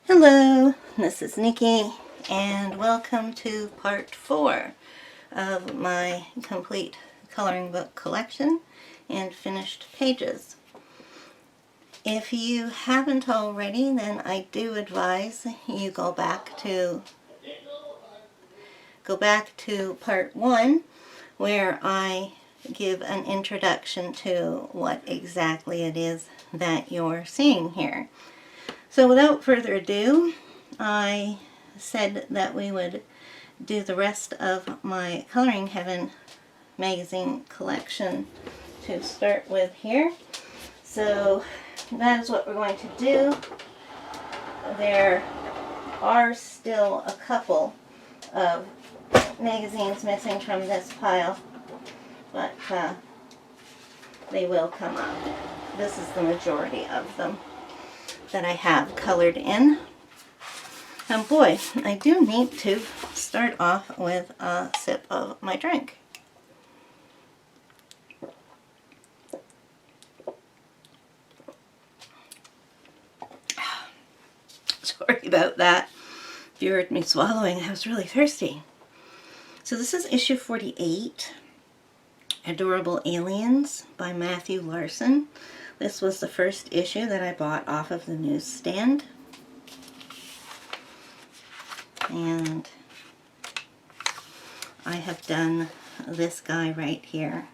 Hello, this is Nikki, and welcome to part 4 of my complete coloring book collection and finished pages. If you haven't already, then I do advise you go back to part 1, where I give an introduction to what exactly it is that you're seeing here. So without further ado, I said that we would do the rest of my Coloring Heaven magazine collection to start with here. So that is what we're going to do. There are still a couple of magazines missing from this pile, but they will come up. This is the majority of them that I have colored in. And boy, I do need to start off with a sip of my drink. Sorry about that. If you heard me swallowing, I was really thirsty. So this is issue 48, Adorable Aliens by Matthew Larson. This was the first issue that I bought off of the newsstand. And I have done this guy right here.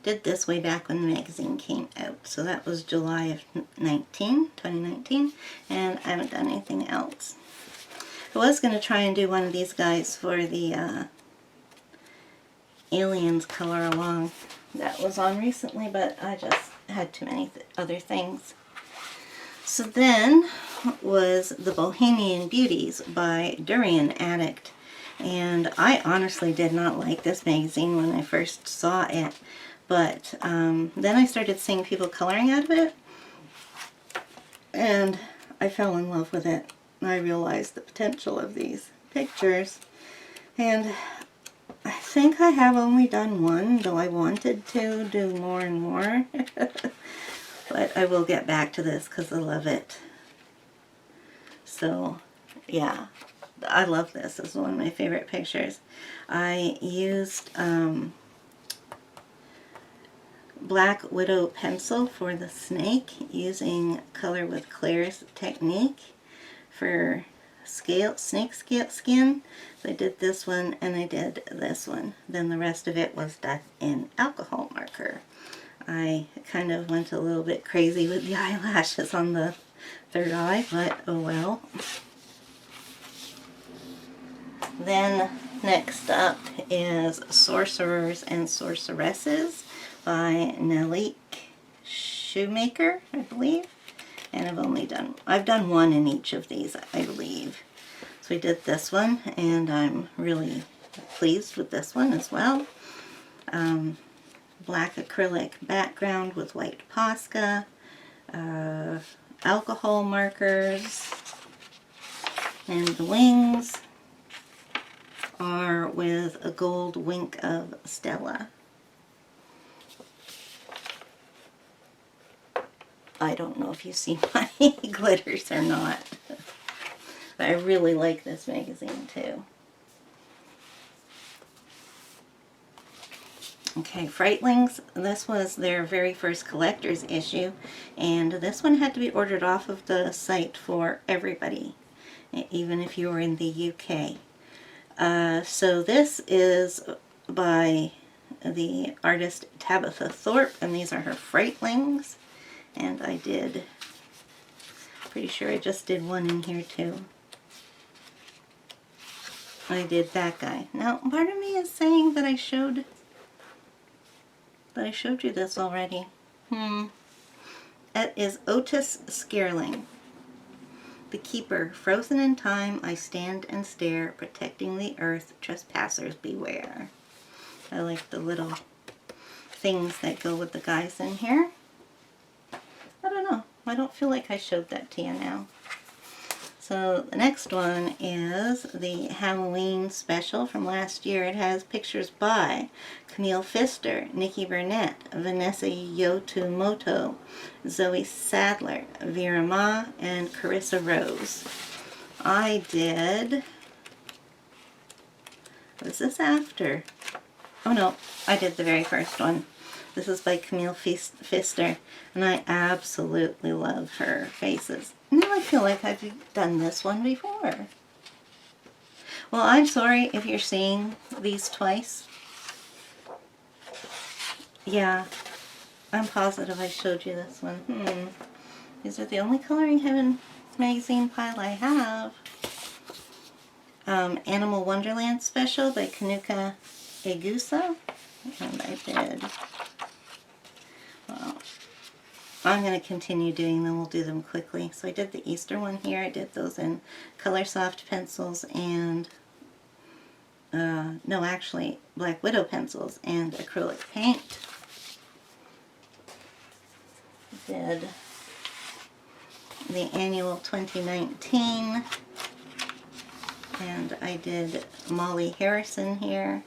Did this way back when the magazine came out. So that was July of 2019. And I haven't done anything else. I was going to try and do one of these guys for the Aliens color along that was on recently, but I just had too many other things. So then was The Bohemian Beauties by Durian Addict, and I honestly did not like this magazine when I first saw it, but then I started seeing people coloring out of it, and I fell in love with it. I realized the potential of these pictures, and I think I have only done one, though I wanted to do more and more. But I will get back to this because I love it. So, yeah, I love this. This is one of my favorite pictures. I used Black Widow pencil for the snake, using Color with Claire's technique for snake skin. So I did this one and I did this one. Then the rest of it was done in alcohol marker. I kind of went a little bit crazy with the eyelashes on the third eye, but oh well. Then next up is Sorcerers and Sorceresses by Nellie Shoemaker, I believe. And I've done one in each of these, I believe. So we did this one, and I'm really pleased with this one as well. Black acrylic background with white Posca, alcohol markers, and the wings are with a gold wink of Stella. I don't know if you see my glitters or not, but I really like this magazine too. Okay, Frightlings, this was their very first collector's issue, and this one had to be ordered off of the site for everybody, even if you were in the UK. So this is by the artist Tabitha Thorpe, and these are her Frightlings, and pretty sure I just did one in here too. I did that guy. Now, part of me is saying that I showed you this already. It is Otis Scarling. The Keeper, frozen in time, I stand and stare, protecting the earth, trespassers beware. I like the little things that go with the guys in here. I don't know. I don't feel like I showed that to you now. So the next one is the Halloween special from last year. It has pictures by Camille Pfister, Nikki Burnett, Vanessa Yotumoto, Zoe Sadler, Vera Ma, and Carissa Rose. I did, was this after? Oh no, I did the very first one. This is by Camille Pfister, and I absolutely love her faces. Now I feel like I've done this one before. Well, I'm sorry if you're seeing these twice. Yeah, I'm positive I showed you this one. These are the only Coloring Heaven magazine pile I have. Animal Wonderland Special by Kanuka Egusa. And I did. Well, I'm going to continue doing them. We'll do them quickly. So I did the Easter one here. I did those in Color Soft pencils and, no, actually, Black Widow pencils and acrylic paint. Did the annual 2019, and I did Molly Harrison here.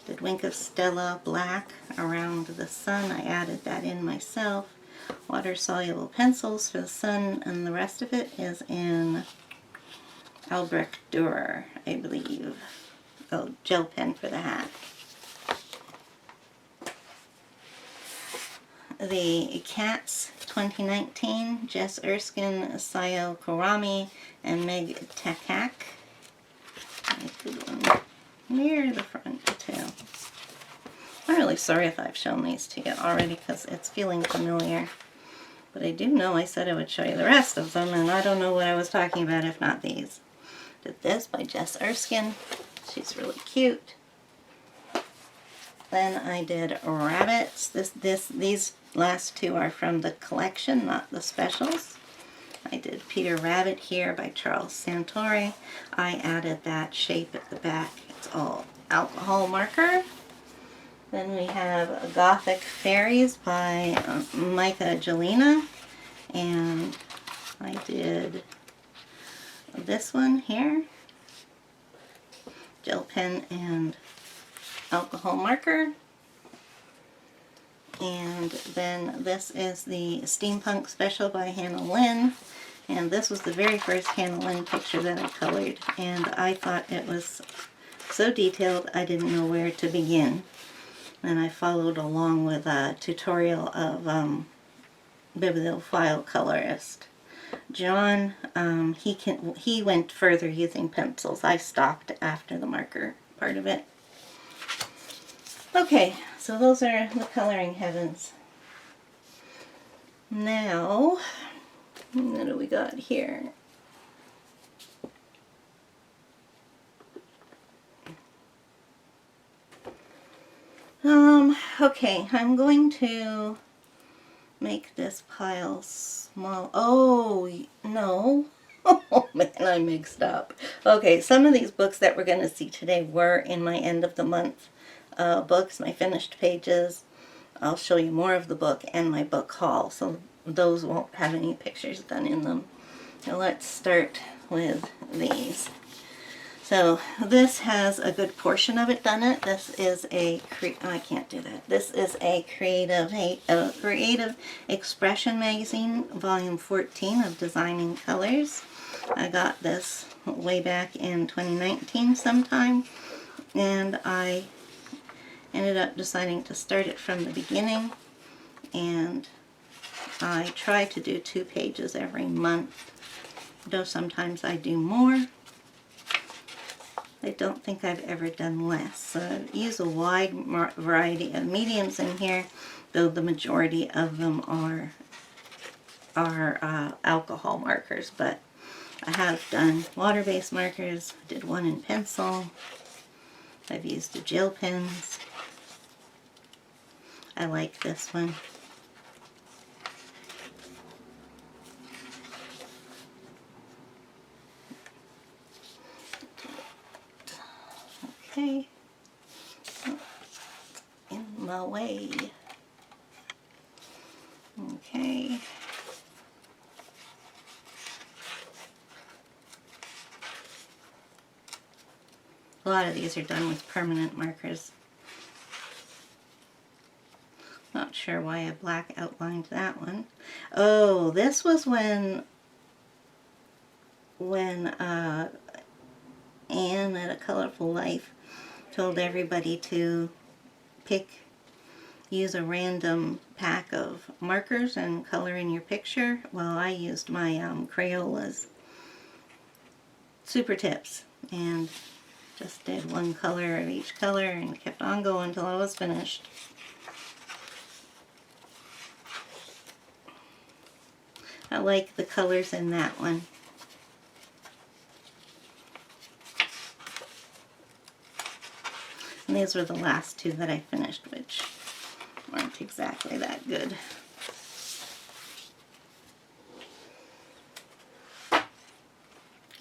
Did Wink of Stella Black Around the Sun. I added that in myself. Water-soluble pencils for the sun, and the rest of it is in Albrecht Dürer, I believe. Oh, gel pen for the hat. The Cats 2019, Jess Erskine, Sayo Karami, and Meg Takak. Near the front too. I'm really sorry if I've shown these to you already because it's feeling familiar. But I do know I said I would show you the rest of them, and I don't know what I was talking about if not these. Did this by Jess Erskine. She's really cute. Then I did rabbits. These last two are from the collection, not the specials. I did Peter Rabbit here by Charles Santori. I added that shape at the back. It's all alcohol marker. Then we have Gothic Fairies by Micah Jelena. And I did this one here. Gel pen and alcohol marker. And then this is the Steampunk Special by Hannah Lynn. And this was the very first Hannah Lynn picture that I colored. And I thought it was so detailed I didn't know where to begin. And I followed along with a tutorial of Bibliophile colorist John. He went further using pencils. I stopped after the marker part of it. Okay, so those are the Coloring Heavens. Now, what do we got here? Okay, I'm going to make this pile small. Oh, no. Oh man, I mixed up. Okay, some of these books that we're going to see today were in my end of the month books, my finished pages. I'll show you more of the book and my book haul, so those won't have any pictures done in them. Now let's start with these. So this has a good portion of it done it. This is a I can't do that. This is a creative expression magazine, volume 14 of Designing Colors. I got this way back in 2019 sometime, and I ended up deciding to start it from the beginning, and I try to do 2 pages every month, though sometimes I do more. I don't think I've ever done less. So I use a wide variety of mediums in here, though the majority of them are alcohol markers, but I have done water-based markers. I did one in pencil. I've used the gel pens. I like this one. Okay. In my way. Okay. A lot of these are done with permanent markers. Not sure why I black outlined that one. Oh, this was when when Anne at A Colorful Life told everybody to use a random pack of markers and color in your picture. Well, I used my Crayola's Super Tips and just did one color of each color and kept on going until I was finished. I like the colors in that one. And these were the last two that I finished, which weren't exactly that good.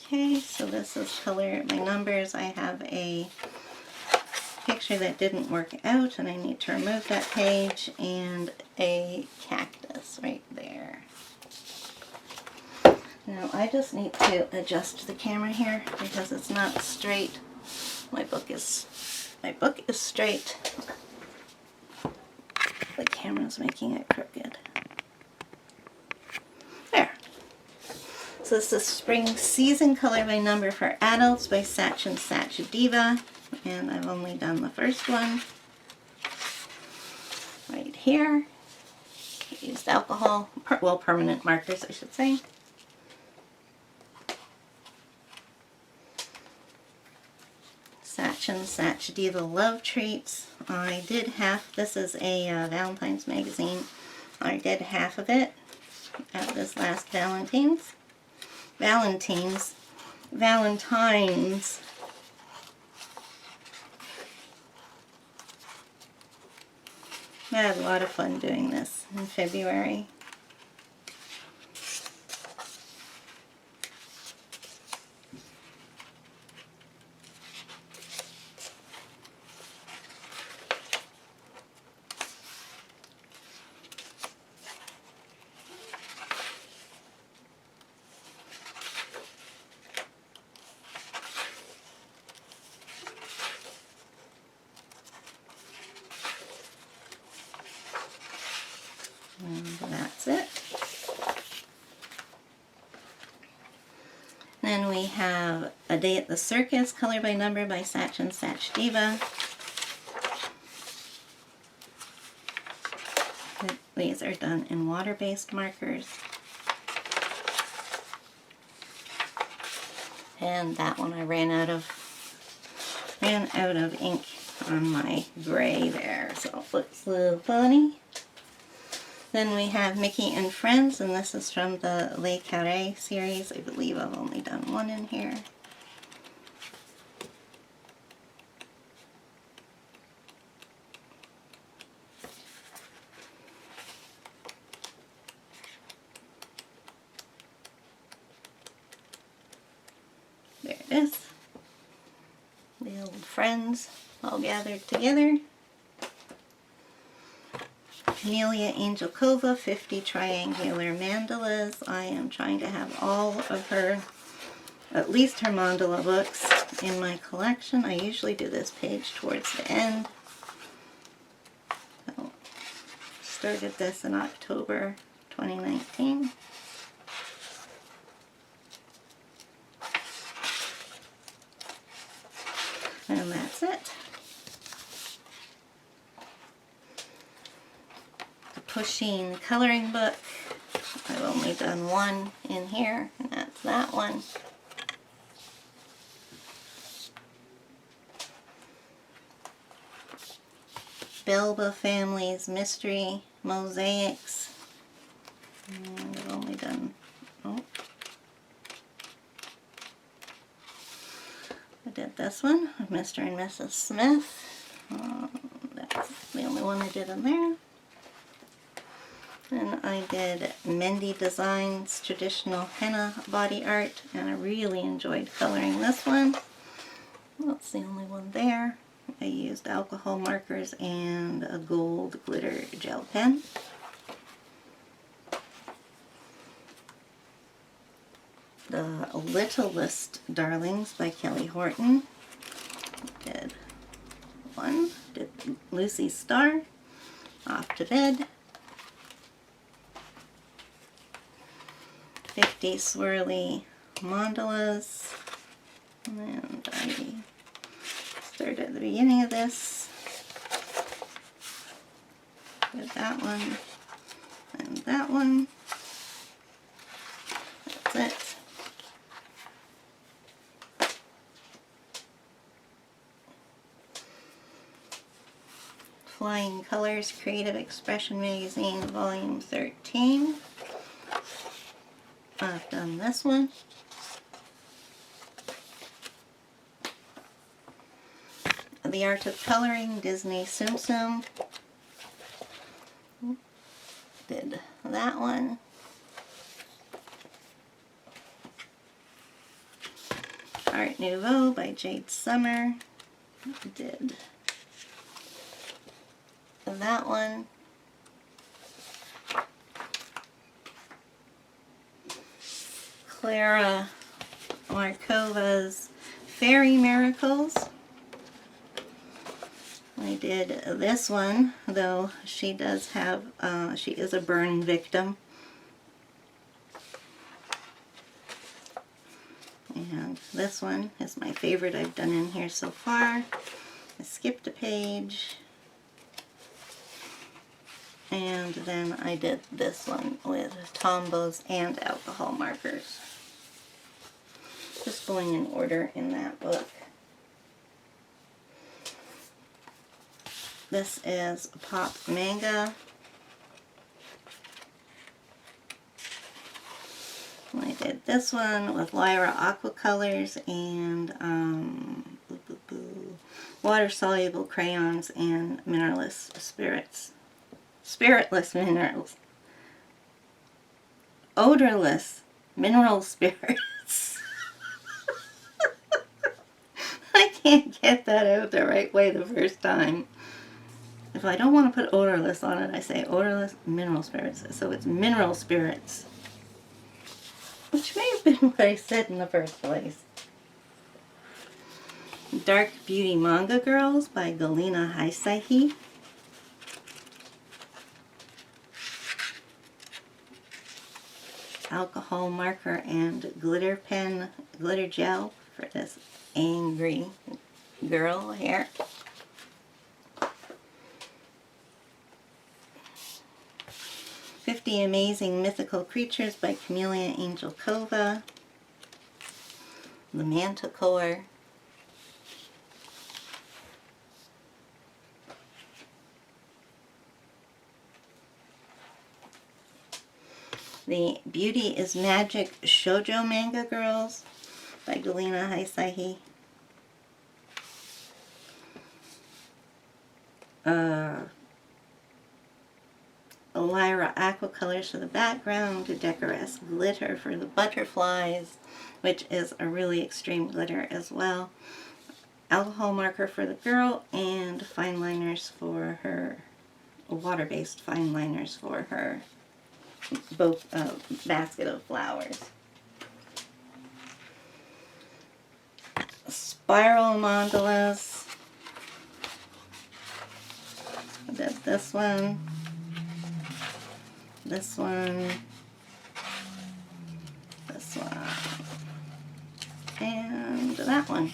Okay, so this is color by numbers. I have a picture that didn't work out and I need to remove that page, and a cactus right there. Now I just need to adjust the camera here because it's not straight. My book is straight. The camera's making it crooked. There. So this is Spring Season Color by Number for Adults by Satch and Satch Diva. And I've only done the first one. Right here. I used alcohol, well, permanent markers, I should say. Satch and Satch Diva Love Treats. I did half, this is a Valentine's magazine. I did half of it at this last Valentine's. I had a lot of fun doing this in February. And that's it. Then we have A Day at the Circus, Color by Number by Satch and Satch Diva. These are done in water-based markers. And that one I ran out of ink on my gray there, so it looks a little funny. Then we have Mickey and Friends, and this is from the Le Carré series. I believe I've only done one in here. There it is. The old friends all gathered together. Amelia Angelkova, 50 triangular mandalas. I am trying to have all of her, at least her mandala books, in my collection. I usually do this page towards the end. So, started this in October 2019. And that's it. Pushing coloring book. I've only done one in here, and that's that one. Belba Family's Mystery Mosaics. And I've only done, I did this one, Mr. and Mrs. Smith. That's the only one I did in there. And I did MEHNDI Designs Traditional Henna Body Art, and I really enjoyed coloring this one. That's the only one there. I used alcohol markers and a gold glitter gel pen. The Littlest Darlings by Kelly Horton. Did one. Did Lucy's Star. Off to Bed. 50 Swirly mandalas. And I started at the beginning of this with that one and that one. That's it. Flying Colors, Creative Expression Magazine, Volume 13. I've done this one. The Art of Coloring, Disney Tsum Tsum. Did that one. Art Nouveau by Jade Summer. Did that one. Clara Markova's Fairy Miracles. I did this one, though she does have, she is a burn victim. And this one is my favorite I've done in here so far. I skipped a page. And then I did this one with Tombows and alcohol markers. Just going in order in that book. This is Pop Manga. I did this one with Lyra Aquacolors and water-soluble crayons and mineraless spirits. Spiritless minerals. Odorless mineral spirits. I can't get that out the right way the first time. If I don't want to put odorless on it, I say odorless mineral spirits. So it's mineral spirits. Which may have been what I said in the first place. Dark Beauty Manga Girls by Galina Haisaihi. Alcohol marker and glitter pen, glitter gel for this angry girl here. "50 Amazing Mythical Creatures" by Camellia Angel Kova. The Manticore. The Beauty is Magic Shoujo Manga Girls by Galina Haisaihi. Lyra Aquacolors for the background, Decorous Glitter for the butterflies, which is a really extreme glitter as well. Alcohol marker for the girl, and fine liners for her, water-based fine liners for her basket of flowers. Spiral mandalas. I did this one, this one, this one, and that one.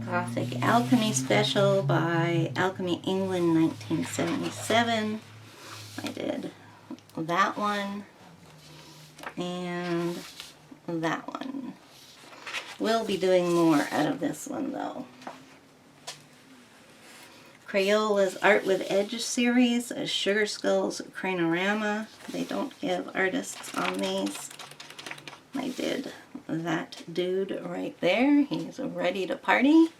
Gothic Alchemy Special by Alchemy England 1977. I did that one and that one. We'll be doing more out of this one though. Crayola's Art with Edge series, Sugar Skulls Cranorama. They don't give artists on these. I did that dude right there. He's ready to party.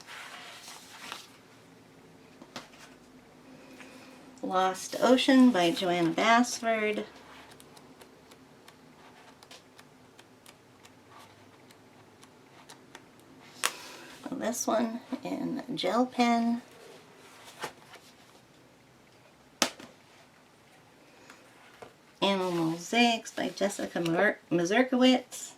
Lost Ocean by Joanna Basford. This one in gel pen. Animal Mosaics by Jessica Mazurkiewicz.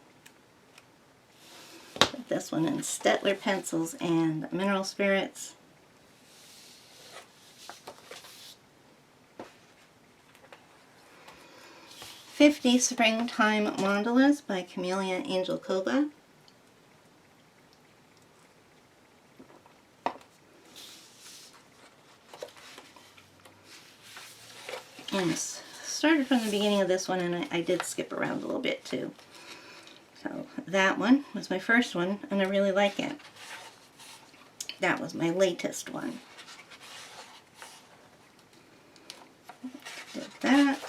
This one in Stettler pencils and mineral spirits. 50 Springtime Mandalas by Camellia Angelkova. And started from the beginning of this one, and I did skip around a little bit too. So that one was my first one, and I really like it. That was my latest one. Did that.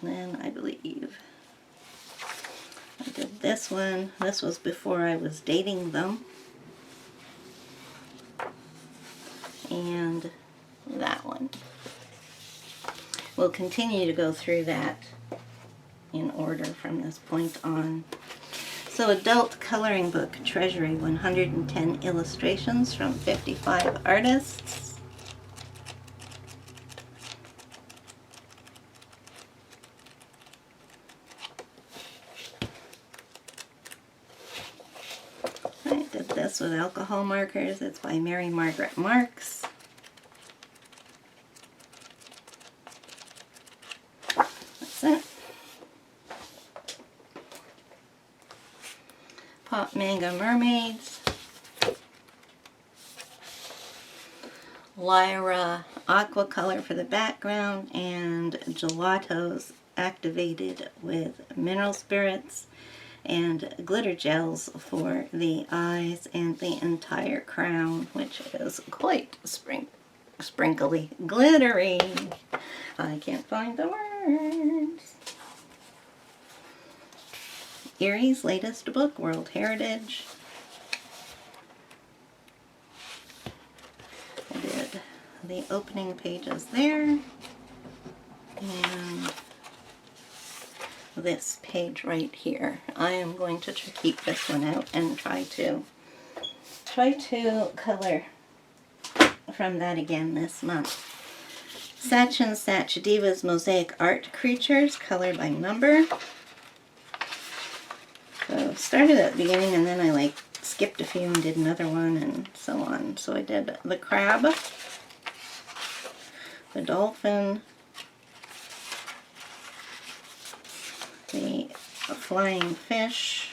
And then I believe I did this one. This was before I was dating them. And that one. We'll continue to go through that in order from this point on. So Adult Coloring Book Treasury, 110 illustrations from 55 artists. I did this with alcohol markers. It's by Mary Margaret Marks. That's it. Pop Manga Mermaids. Lyra Aqua Color for the background, and gelatos activated with mineral spirits, and glitter gels for the eyes and the entire crown, which is quite sprinkly glittery. I can't find the words. Erie's latest book, World Heritage. I did the opening pages there, and this page right here. I am going to keep this one out and try to color from that again this month. Satch and Satch Divas Mosaic Art Creatures, color by number. So started at the beginning, and then I skipped a few and did another one and so on. So I did the crab, the dolphin, the flying fish,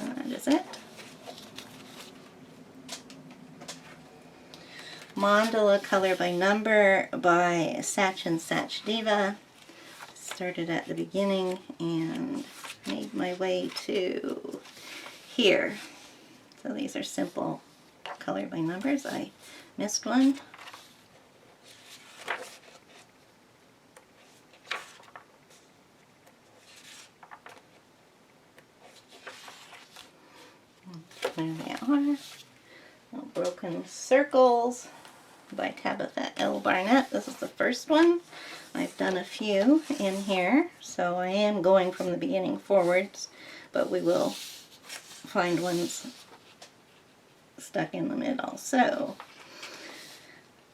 and that is it. Mandala Color by Number by Satch and Satch Diva. Started at the beginning and made my way to here. So these are simple color by numbers. I missed one. There they are. Broken Circles by Tabitha L. Barnett. This is the first one. I've done a few in here, so I am going from the beginning forwards, but we will find ones stuck in the middle. So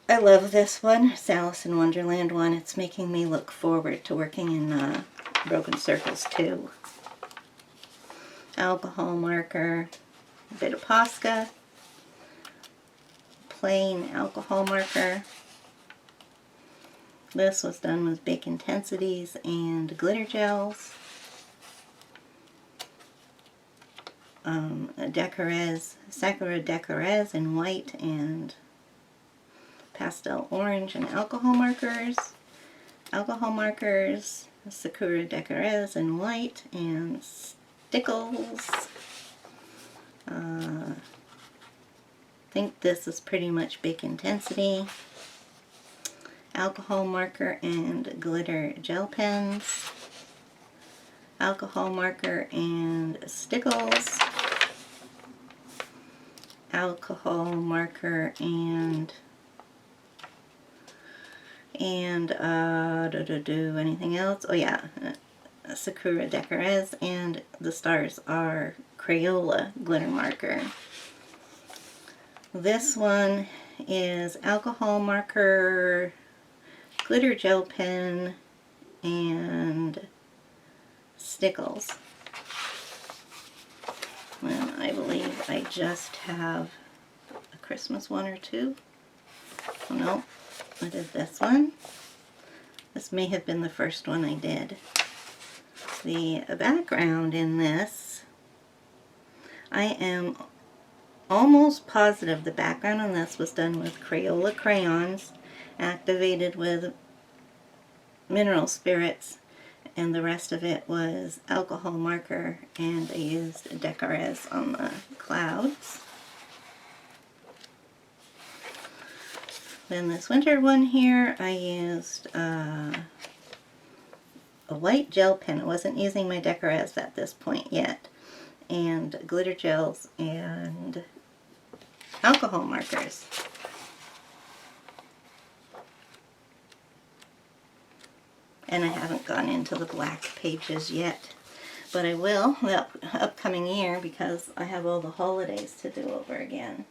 I love this one. It's Alice in Wonderland one. It's making me look forward to working in Broken Circles too. Alcohol marker, a bit of Posca, plain alcohol marker. This was done with Big Intensities and glitter gels. Sakura Decorez in white and pastel orange, and alcohol markers. Alcohol markers, Sakura Decorez in white and stickles. I think this is pretty much Big Intensity. Alcohol marker and glitter gel pens. Alcohol marker and stickles. Alcohol marker and anything else? Oh yeah, Sakura Decorez, and the stars are Crayola glitter marker. This one is alcohol marker, glitter gel pen, and stickles. And I believe I just have a Christmas one or two. Oh no, I did this one. This may have been the first one I did. The background in this, I am almost positive the background on this was done with Crayola crayons, activated with mineral spirits, and the rest of it was alcohol marker, and I used Decorez on the clouds. Then this winter one here, I used a white gel pen. I wasn't using my Decorez at this point yet, and glitter gels and alcohol markers. And I haven't gone into the black pages yet, but I will the upcoming year because I have all the holidays to do over again.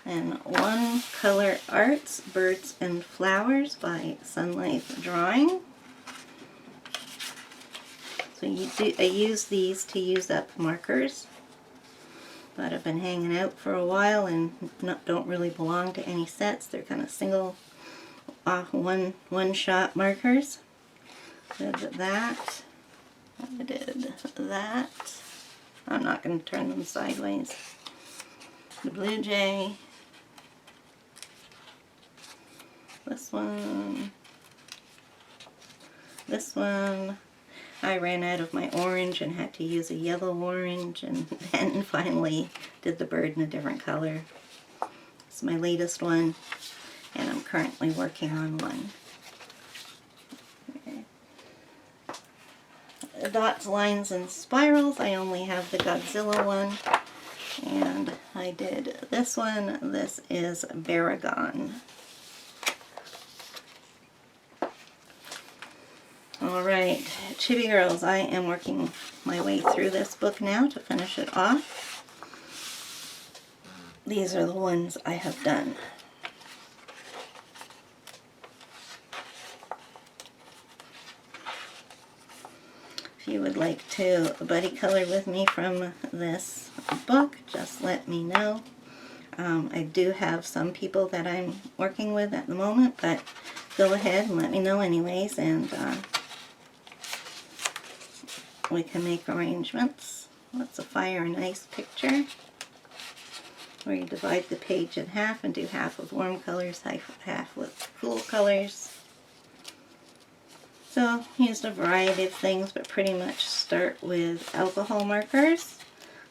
And One Color Arts, Birds and Flowers by Sunlife Drawing. So I use these to use up markers, but I've been hanging out for a while and don't really belong to any sets. They're kind of single, one-shot markers. Did that. I did that. I'm not going to turn them sideways. The Blue Jay. This one. This one. I ran out of my orange and had to use a yellow orange, and then finally did the bird in a different color. It's my latest one, and I'm currently working on one. Okay. Dots, lines, and spirals, I only have the Godzilla one, and I did this one. This is Baragon. Alright, Chibi Girls, I am working my way through this book now to finish it off. These are the ones I have done. If you would like to buddy color with me from this book, just let me know. I do have some people that I'm working with at the moment, but go ahead and let me know anyways, and we can make arrangements. That's a fire and ice picture, where you divide the page in half and do half with warm colors, half with cool colors. So, used a variety of things, but pretty much start with alcohol markers,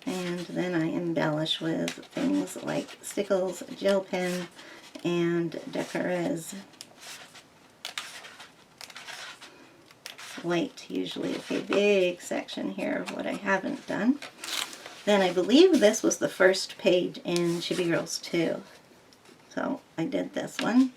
and then I embellish with things like stickles, gel pen, and Decorez. White, usually. Okay, big section here of what I haven't done. Then I believe this was the first page in Chibi Girls 2. So I did this one.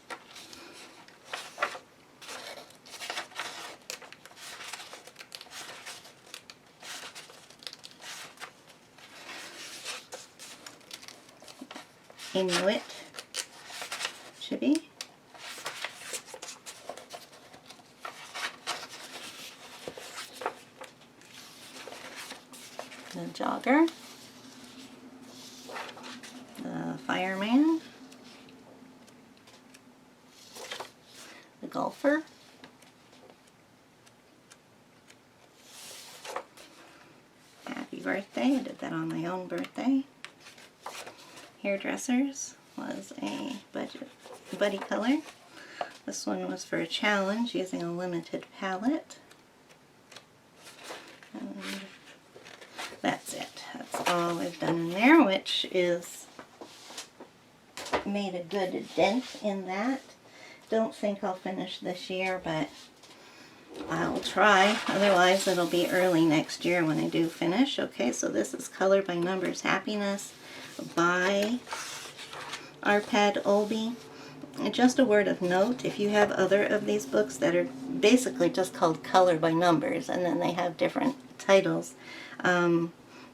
Inuit Chibi. The jogger, the fireman, the golfer, happy birthday, I did that on my own birthday. Hairdressers was a buddy color. This one was for a challenge using a limited palette. And that's it. That's all I've done in there, which is made a good dent in that. Don't think I'll finish this year, but I'll try. Otherwise, it'll be early next year when I do finish. Okay, so this is Color by Numbers Happiness by Arpad Olby. Just a word of note, if you have other of these books that are basically just called Color by Numbers, and then they have different titles,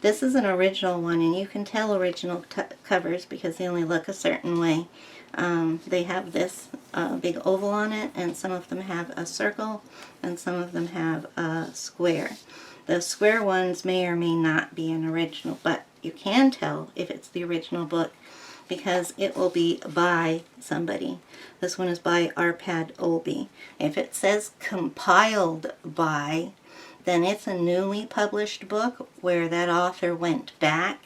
this is an original one, and you can tell original covers because they only look a certain way. They have this big oval on it, and some of them have a circle, and some of them have a square. The square ones may or may not be an original, but you can tell if it's the original book because it will be by somebody. This one is by Arpad Olby. If it says compiled by, then it's a newly published book where that author went back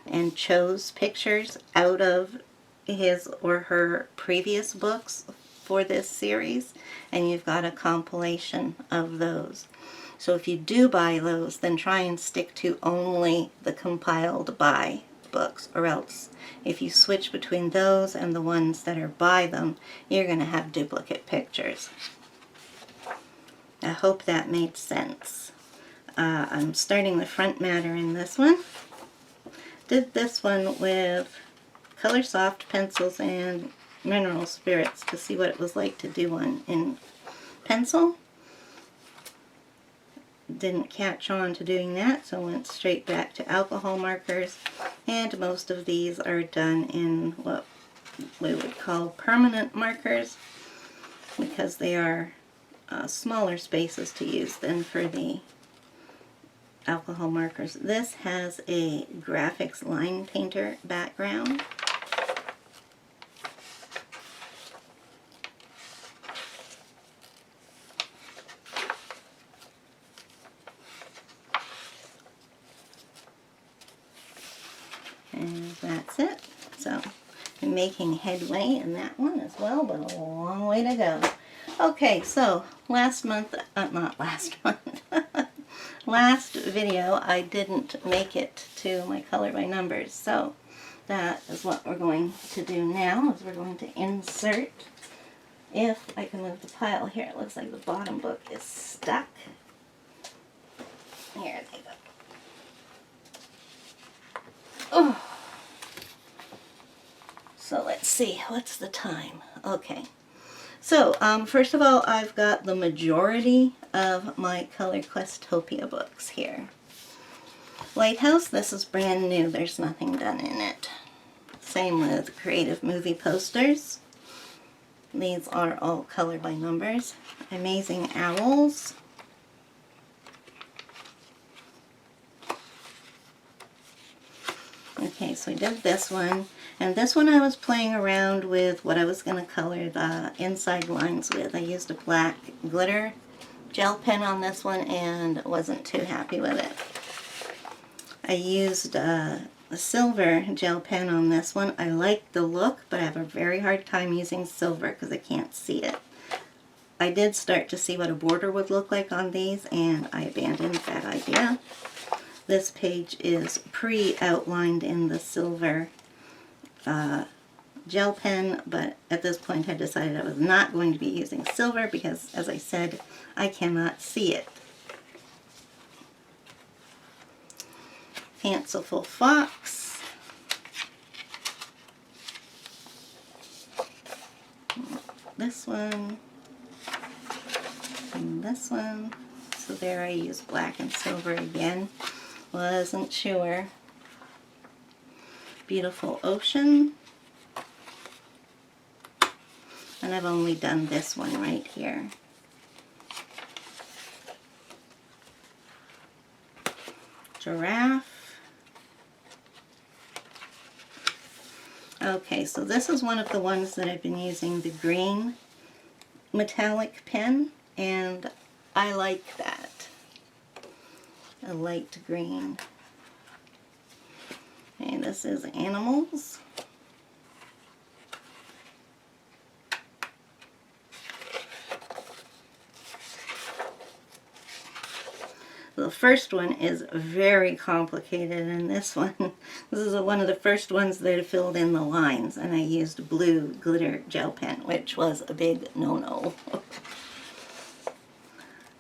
and chose pictures out of his or her previous books for this series, and you've got a compilation of those. So if you do buy those, then try and stick to only the compiled by books, or else if you switch between those and the ones that are by them, you're going to have duplicate pictures. I hope that made sense. I'm starting the front matter in this one. Did this one with Color Soft pencils and mineral spirits to see what it was like to do one in pencil. Didn't catch on to doing that, so went straight back to alcohol markers, and most of these are done in what we would call permanent markers because they are smaller spaces to use than for the alcohol markers. This has a graphics line painter background. And that's it. So I'm making headway in that one as well, but a long way to go. Okay, so last month, not last month, last video I didn't make it to my color by numbers, so that is what we're going to do now, is we're going to insert, if I can move the pile here, it looks like the bottom book is stuck. Here they go. Oh. So let's see, what's the time? Okay. So, first of all, I've got the majority of my Color Questopia books here. Lighthouse, this is brand new. There's nothing done in it. Same with Creative Movie posters. These are all color by numbers. Amazing Owls. Okay, so I did this one. And this one I was playing around with what I was going to color the inside lines with. I used a black glitter gel pen on this one and wasn't too happy with it. I used a silver gel pen on this one. I like the look, but I have a very hard time using silver because I can't see it. I did start to see what a border would look like on these, and I abandoned that idea. This page is pre-outlined in the silver gel pen, but at this point I decided I was not going to be using silver because, as I said, I cannot see it. Fanciful Fox. This one. And this one. So there I used black and silver again. Wasn't sure. Beautiful Ocean. And I've only done this one right here. Giraffe. Okay, so this is one of the ones that I've been using the green metallic pen, and I like that. A light green. And this is Animals. The first one is very complicated, and this one, this is one of the first ones that I filled in the lines, and I used blue glitter gel pen, which was a big no-no.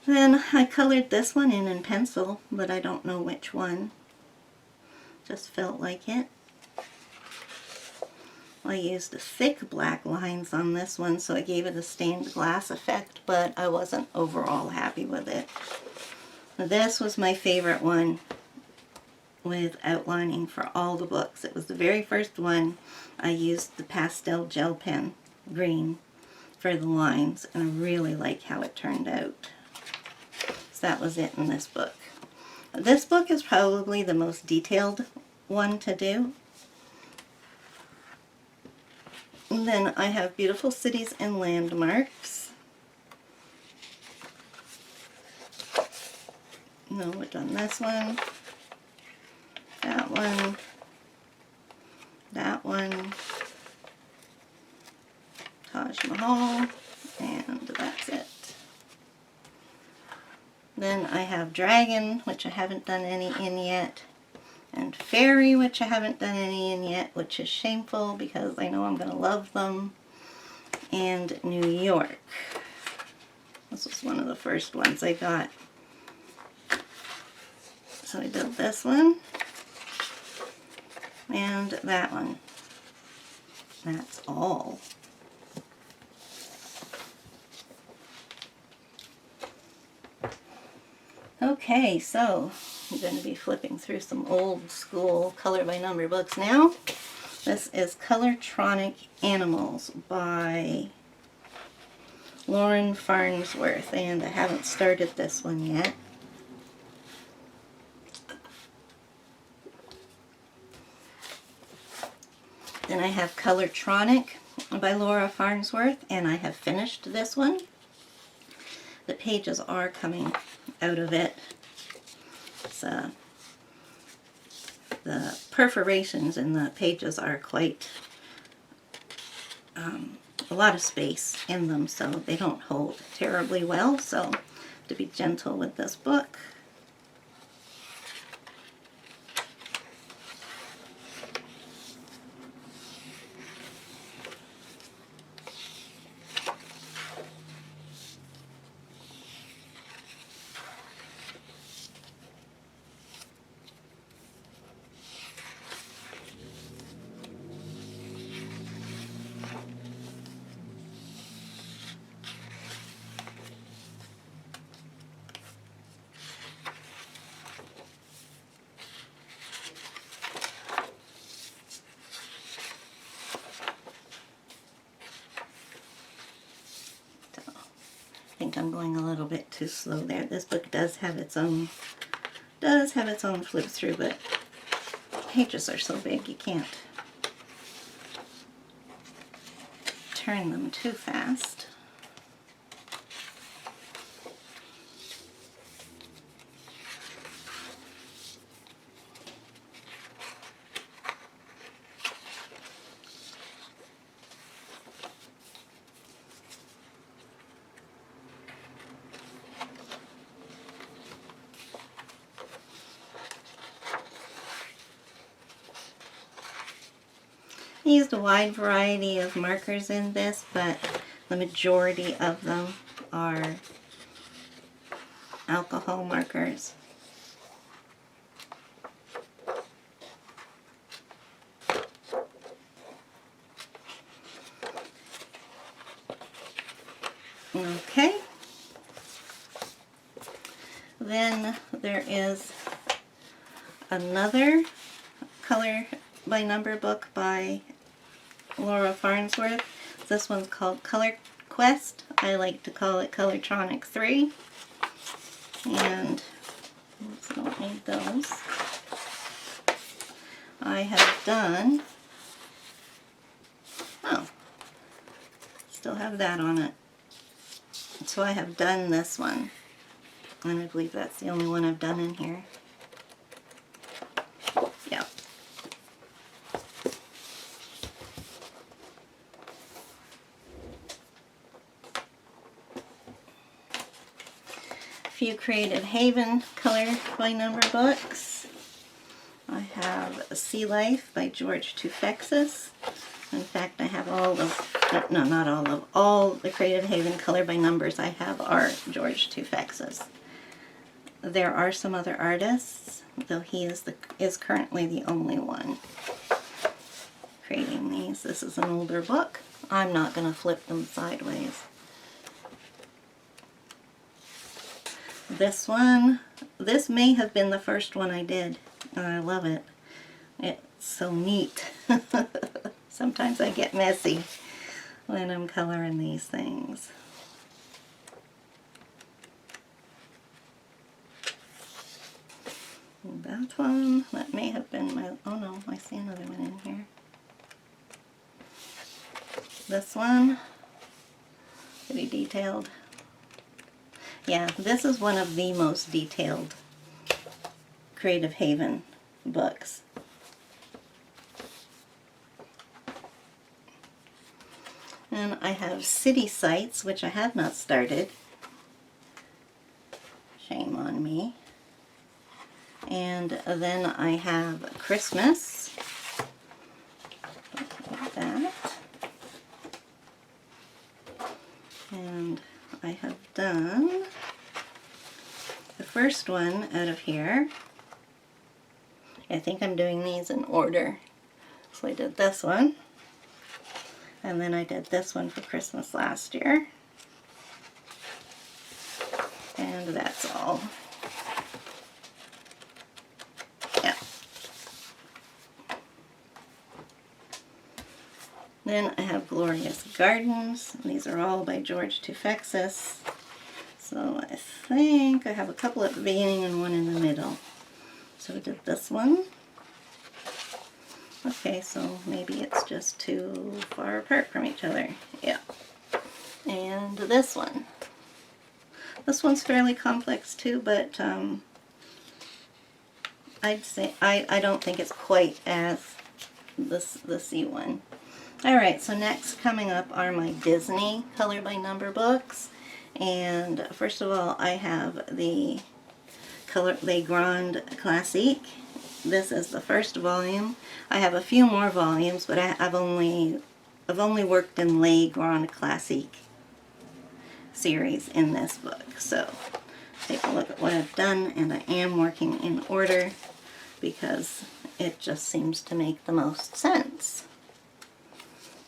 Then I colored this one in pencil, but I don't know which one. Just felt like it. I used thick black lines on this one, so I gave it a stained glass effect, but I wasn't overall happy with it. This was my favorite one with outlining for all the books. It was the very first one. I used the pastel gel pen, green, for the lines, and I really like how it turned out. So that was it in this book. This book is probably the most detailed one to do. And then I have Beautiful Cities and Landmarks. No, we've done this one, that one, that one, Taj Mahal, and that's it. Then I have Dragon, which I haven't done any in yet, and Fairy, which I haven't done any in yet, which is shameful because I know I'm going to love them, and New York. This was one of the first ones I got. So I did this one, and that one. That's all. Okay, so I'm going to be flipping through some old school color by number books now. This is Colortronic Animals by Lauren Farnsworth, and I haven't started this one yet. Then I have Colortronic by Laura Farnsworth, and I have finished this one. The pages are coming out of it. The perforations in the pages are quite a lot of space in them, so they don't hold terribly well, so to be gentle with this book. I think I'm going a little bit too slow there. This book does have its own flip through, but pages are so big you can't turn them too fast. I used a wide variety of markers in this, but the majority of them are alcohol markers. Okay. Then there is another color by number book by Laura Farnsworth. This one's called Color Quest. I like to call it Colortronic 3. And I don't need those. I have done, oh, still have that on it. So I have done this one. And I believe that's the only one I've done in here. Yep. A few Creative Haven color by number books. I have Sea Life by George Tufexis. In fact, I have no, not all of, all the Creative Haven color by numbers I have are George Tufexis. There are some other artists, though he is currently the only one creating these. This is an older book. I'm not going to flip them sideways. This one, this may have been the first one I did, and I love it. It's so neat. Sometimes I get messy when I'm coloring these things. That one, that may have been my, oh no, I see another one in here. this one. Pretty detailed. Yeah, this is one of the most detailed Creative Haven books. And I have City Sights, which I have not started. Shame on me. And then I have Christmas. Like that. And I have done the first one out of here. I think I'm doing these in order. So I did this one. And then I did this one for Christmas last year. And that's all. Yeah. Then I have Glorious Gardens. These are all by George Tufexis. So I think I have a couple at the beginning and one in the middle. So I did this one. Okay, so maybe it's just too far apart from each other. Yeah. And this one. This one's fairly complex too, but I'd say I don't think it's quite as the C one. Alright, so next coming up are my Disney color by number books. And first of all, I have the Color Les Grands Classiques. This is the first volume. I have a few more volumes, but I've only worked in Les Grands Classiques series in this book. So take a look at what I've done, and I am working in order because it just seems to make the most sense.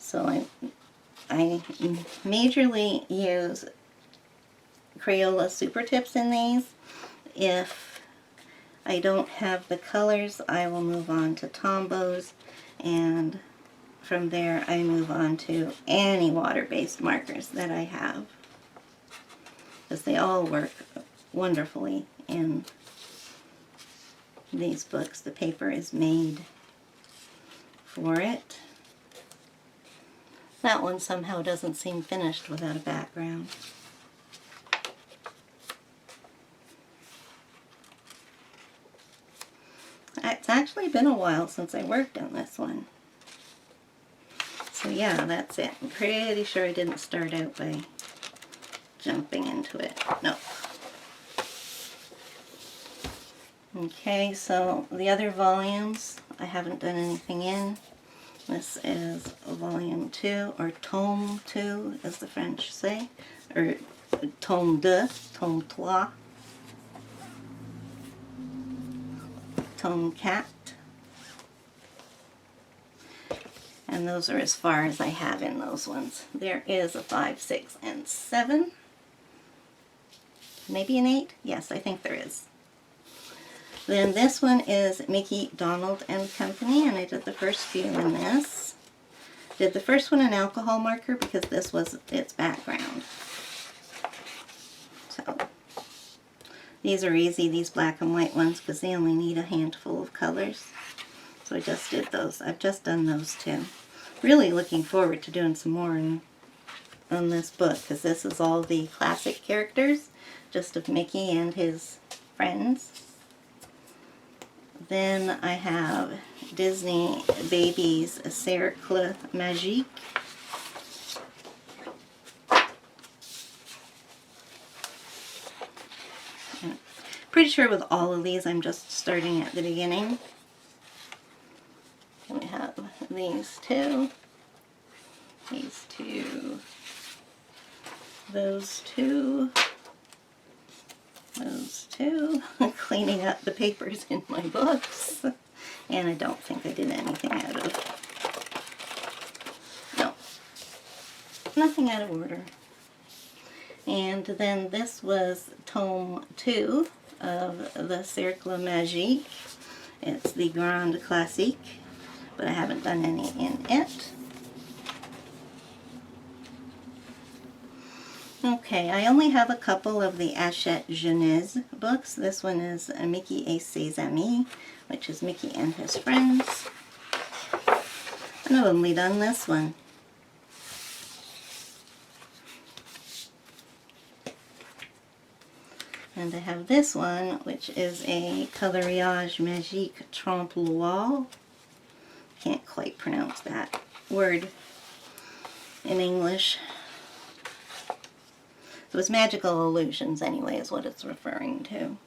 So I majorly use Crayola Super Tips in these. If I don't have the colors, I will move on to Tombows, and from there I move on to any water-based markers that I have, because they all work wonderfully in these books. The paper is made for it. That one somehow doesn't seem finished without a background. It's actually been a while since I worked on this one. So yeah, that's it. I'm pretty sure I didn't start out by jumping into it. No. Okay, so the other volumes I haven't done anything in. This is volume 2, or tome 2 as the French say, or tome 2, tome 3. Tome 4, and those are as far as I have in those ones. There is a 5, 6, and 7. Maybe an 8? Yes, I think there is. Then this one is Mickey, Donald and Company, and I did the first few in this. Did the first one in alcohol marker because this was its background. So these are easy, these black and white ones, because they only need a handful of colors. So I just did those. I've just done those two. Really looking forward to doing some more on this book, because this is all the classic characters, just of Mickey and his friends. Then I have Disney Babies CIRCUS Magique. Pretty sure with all of these I'm just starting at the beginning. And we have these two, those two, cleaning up the papers in my books. And I don't think I did anything out of, no, nothing out of order. And then this was tome 2 of the Cercle Magique. It's the Grand Classique, but I haven't done any in it. Okay, I only have a couple of the Hachette Jeunesse books. This one is Mickey et ses amis, which is Mickey and his friends. And I've only done this one. And I have this one, which is a Coloriage Magique Trompe l'Oeil. Can't quite pronounce that word in English. So it's magical illusions anyway is what it's referring to.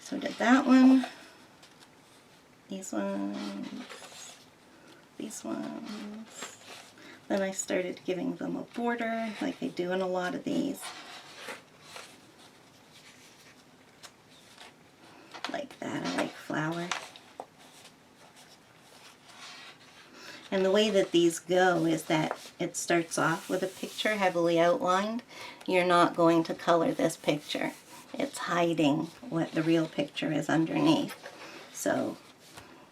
So I did that one. These ones. These ones. Then I started giving them a border like I do in a lot of these. Like that, I like flower. And the way that these go is that it starts off with a picture heavily outlined. You're not going to color this picture. It's hiding what the real picture is underneath. So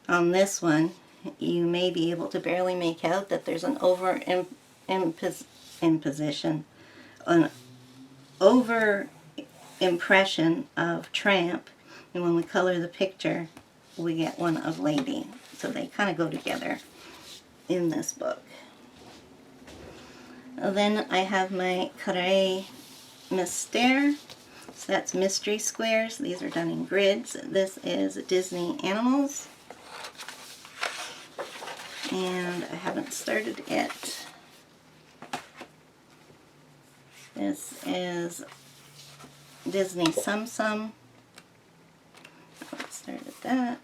on this one, you may be able to barely make out that there's an an over impression of tramp, and when we color the picture, we get one of lady. So they kind of go together in this book. Then I have my Carré Mystère. So that's mystery squares. These are done in grids. This is Disney Animals. And I haven't started it. This is Disney Sum Sum. I haven't started that.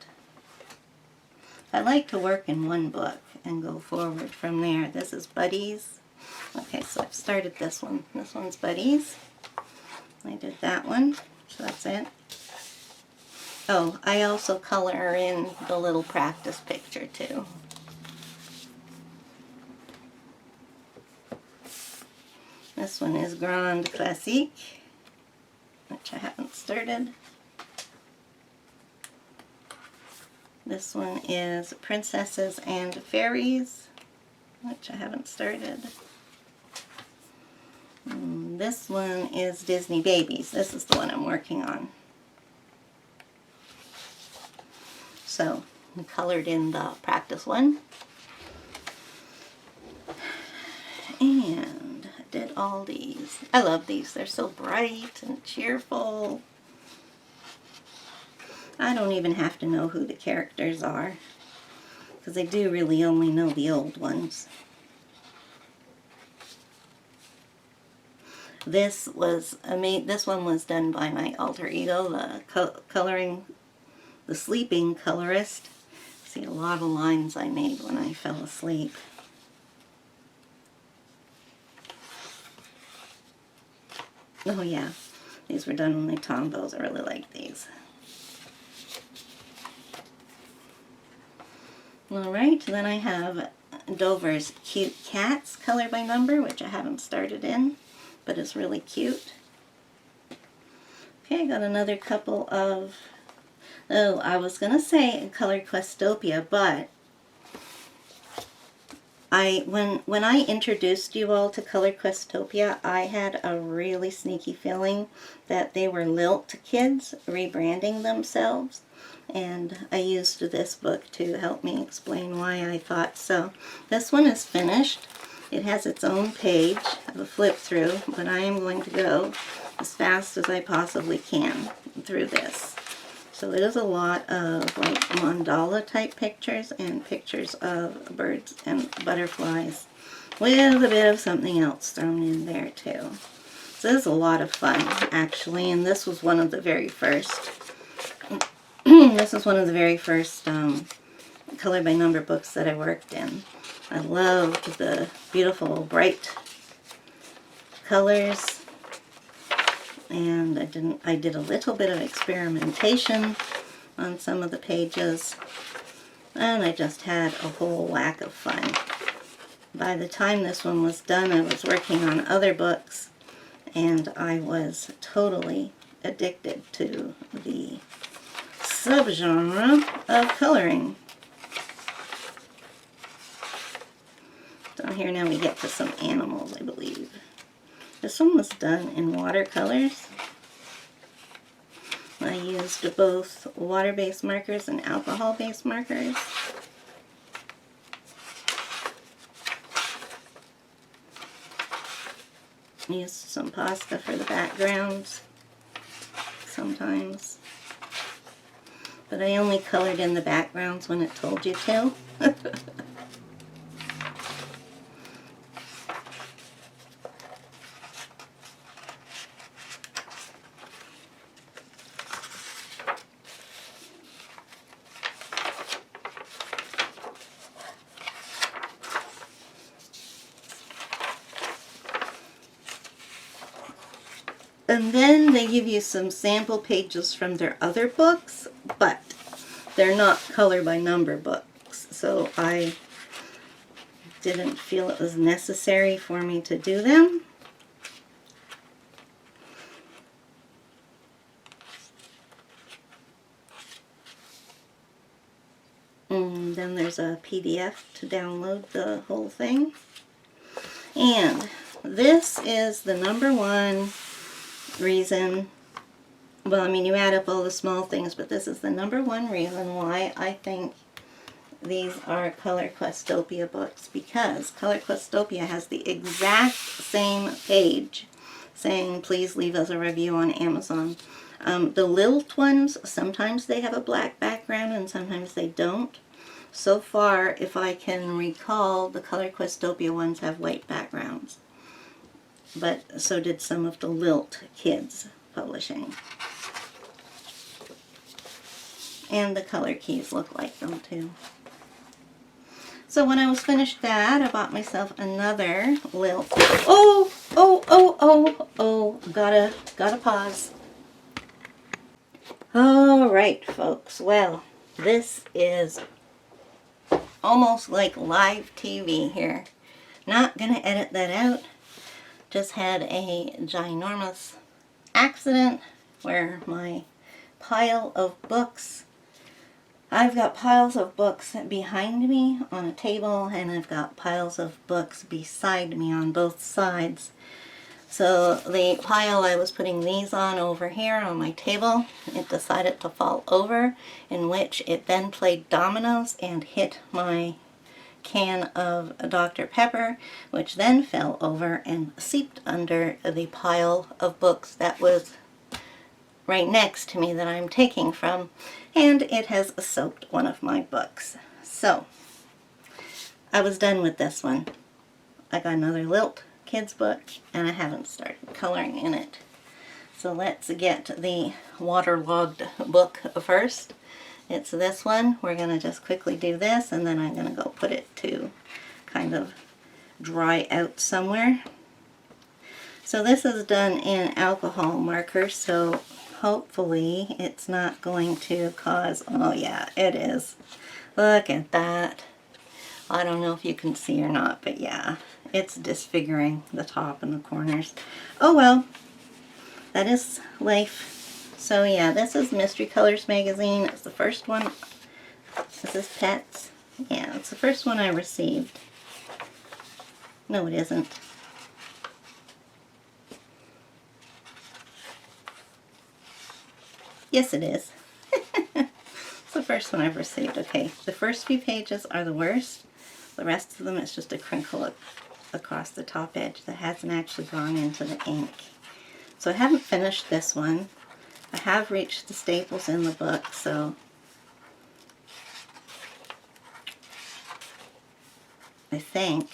I like to work in one book and go forward from there. This is Buddies. Okay, so I've started this one. This one's Buddies. I did that one, so that's it. Oh, I also color in the little practice picture too. This one is Grand Classique, which I haven't started. This one is Princesses and Fairies, which I haven't started. This one is Disney Babies. This is the one I'm working on. So, I colored in the practice one. And I did all these. I love these. They're so bright and cheerful. I don't even have to know who the characters are, because I do really only know the old ones. This one was done by my alter ego, the sleeping colorist. See a lot of lines I made when I fell asleep. Oh yeah, these were done when I tombos. I really like these. Alright, then I have Dover's Cute Cats color by number, which I haven't started in, but it's really cute. Okay, I got another couple of, oh, I was going to say Color Questopia, but when I introduced you all to Color Questopia, I had a really sneaky feeling that they were Lilt kids rebranding themselves. And I used this book to help me explain why I thought so. This one is finished. It has its own page of a flip through, but I am going to go as fast as I possibly can through this. So it is a lot of like mandala type pictures and pictures of birds and butterflies with a bit of something else thrown in there too. So this is a lot of fun actually, and this was one of the very first this is one of the very first color by number books that I worked in. I loved the beautiful bright colors, and I did a little bit of experimentation on some of the pages, and I just had a whole whack of fun. By the time this one was done, I was working on other books, and I was totally addicted to the subgenre of coloring. Down here now we get to some animals, I believe. This one was done in watercolors. I used both water-based markers and alcohol-based markers. Used some pasta for the backgrounds. sometimes. But I only colored in the backgrounds when it told you to. And then they give you some sample pages from their other books, but they're not color by number books. So I didn't feel it was necessary for me to do them. And then there's a PDF to download the whole thing. And this is the number one reason, well, I mean, you add up all the small things, but this is the number one reason why I think these are Color Questopia books, because Color Questopia has the exact same page saying, please leave us a review on Amazon. The Lilt ones, sometimes they have a black background and sometimes they don't. So far, if I can recall, the Color Questopia ones have white backgrounds. But so did some of the Lilt Kids publishing. And the color keys look like them too. So when I was finished that, I bought myself another Lilt. Oh, gotta pause. All right, folks. Well, this is almost like live TV here. Not gonna edit that out. Just had a ginormous accident where my pile of books, I've got piles of books behind me on a table, and I've got piles of books beside me on both sides. So the pile I was putting these on over here on my table, it decided to fall over, in which it then played dominoes and hit my can of Dr. Pepper, which then fell over and seeped under the pile of books that was right next to me that I'm taking from, and it has soaked one of my books. So I was done with this one. I got another Lilt Kids book, and I haven't started coloring in it. So let's get the waterlogged book first. It's this one. We're going to just quickly do this, and then I'm going to go put it to kind of dry out somewhere. So this is done in alcohol marker, so hopefully it's not going to cause, oh yeah, it is. Look at that. I don't know if you can see or not, but yeah, it's disfiguring the top and the corners. Oh well, that is life. So yeah, this is Mystery Colors magazine. It's the first one. This is Pets. Yeah, it's the first one I received. No, it isn't. Yes, it is. It's the first one I've received. Okay, the first few pages are the worst. The rest of them is just a crinkle across the top edge that hasn't actually gone into the ink. So I haven't finished this one. I have reached the staples in the book, so I think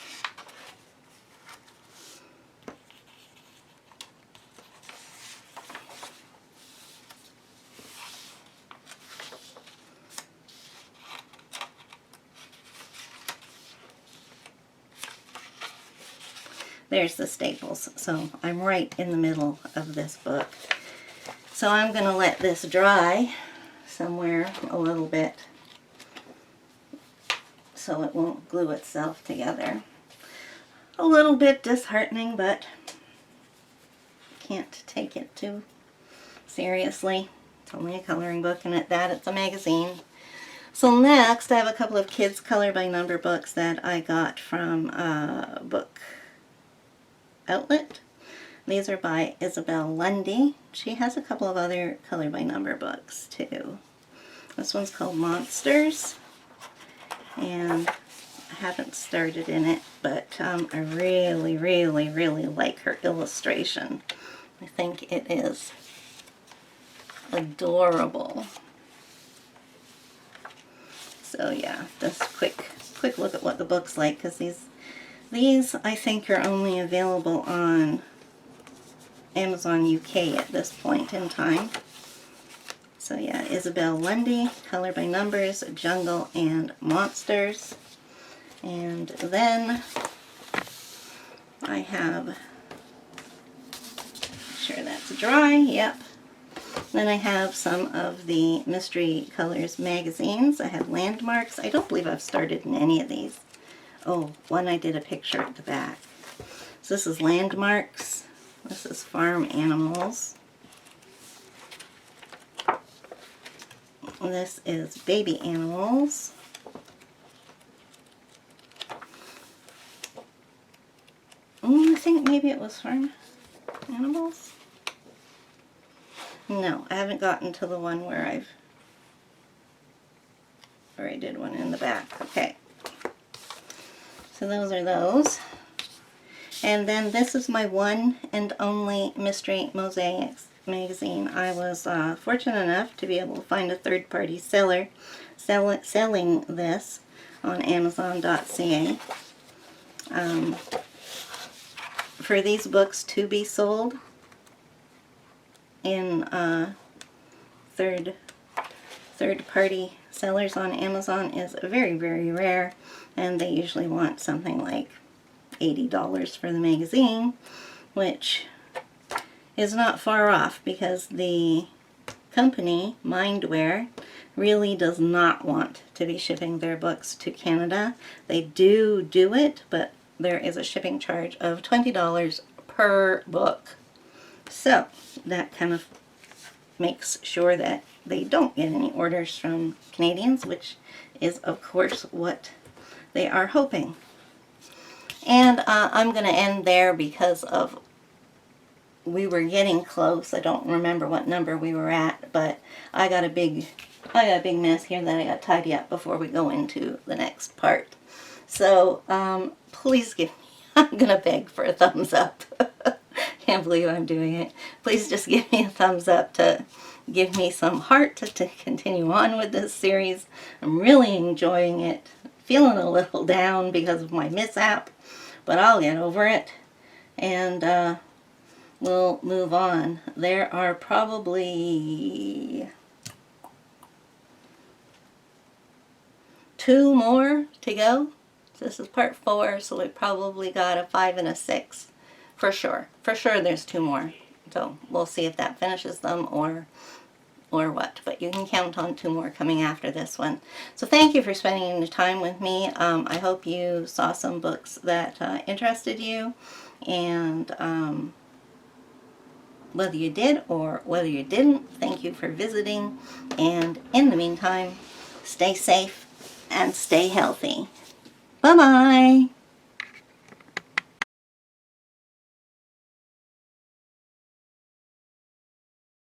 there's the staples. So I'm right in the middle of this book. So I'm going to let this dry somewhere a little bit so it won't glue itself together. A little bit disheartening, but can't take it too seriously. It's only a coloring book, and at that it's a magazine. So next I have a couple of kids color by number books that I got from Book Outlet. These are by Isabel Lundy. She has a couple of other color by number books too. This one's called Monsters, and I haven't started in it, but I really, really like her illustration. I think it is adorable. So yeah, just quick look at what the book's like, because these I think are only available on Amazon UK at this point in time. So yeah, Isabel Lundy, Color by Numbers, Jungle and Monsters. And then I have, make sure that's dry, yep. Then I have some of the Mystery Colors magazines. I have Landmarks. I don't believe I've started in any of these. Oh, one I did a picture at the back. So this is Landmarks. This is Farm Animals. This is Baby Animals. I think maybe it was Farm Animals. No, I haven't gotten to the one where I did one in the back. Okay. So those are those. And then this is my one and only Mystery Mosaics magazine. I was fortunate enough to be able to find a third-party seller selling this on Amazon.ca. For these books to be sold in third-party sellers on Amazon is very, very rare, and they usually want something like $80 for the magazine, which is not far off because the company, Mindware, really does not want to be shipping their books to Canada. They do it, but there is a shipping charge of $20 per book. So that kind of makes sure that they don't get any orders from Canadians, which is of course what they are hoping. And I'm going to end there because of we were getting close. I don't remember what number we were at, but I got a big mess here that I got to tidy up before we go into the next part. So please give me, I'm going to beg for a thumbs up. Can't believe I'm doing it. Please just give me a thumbs up to give me some heart to continue on with this series. I'm really enjoying it. Feeling a little down because of my mishap, but I'll get over it. And we'll move on. There are probably 2 more to go. This is part 4, so we probably got a 5 and a 6. For sure. For sure there's 2 more. So we'll see if that finishes them or what. But you can count on 2 more coming after this one. So thank you for spending the time with me. I hope you saw some books that interested you. And whether you did or whether you didn't, thank you for visiting. And in the meantime, stay safe and stay healthy. Bye-bye.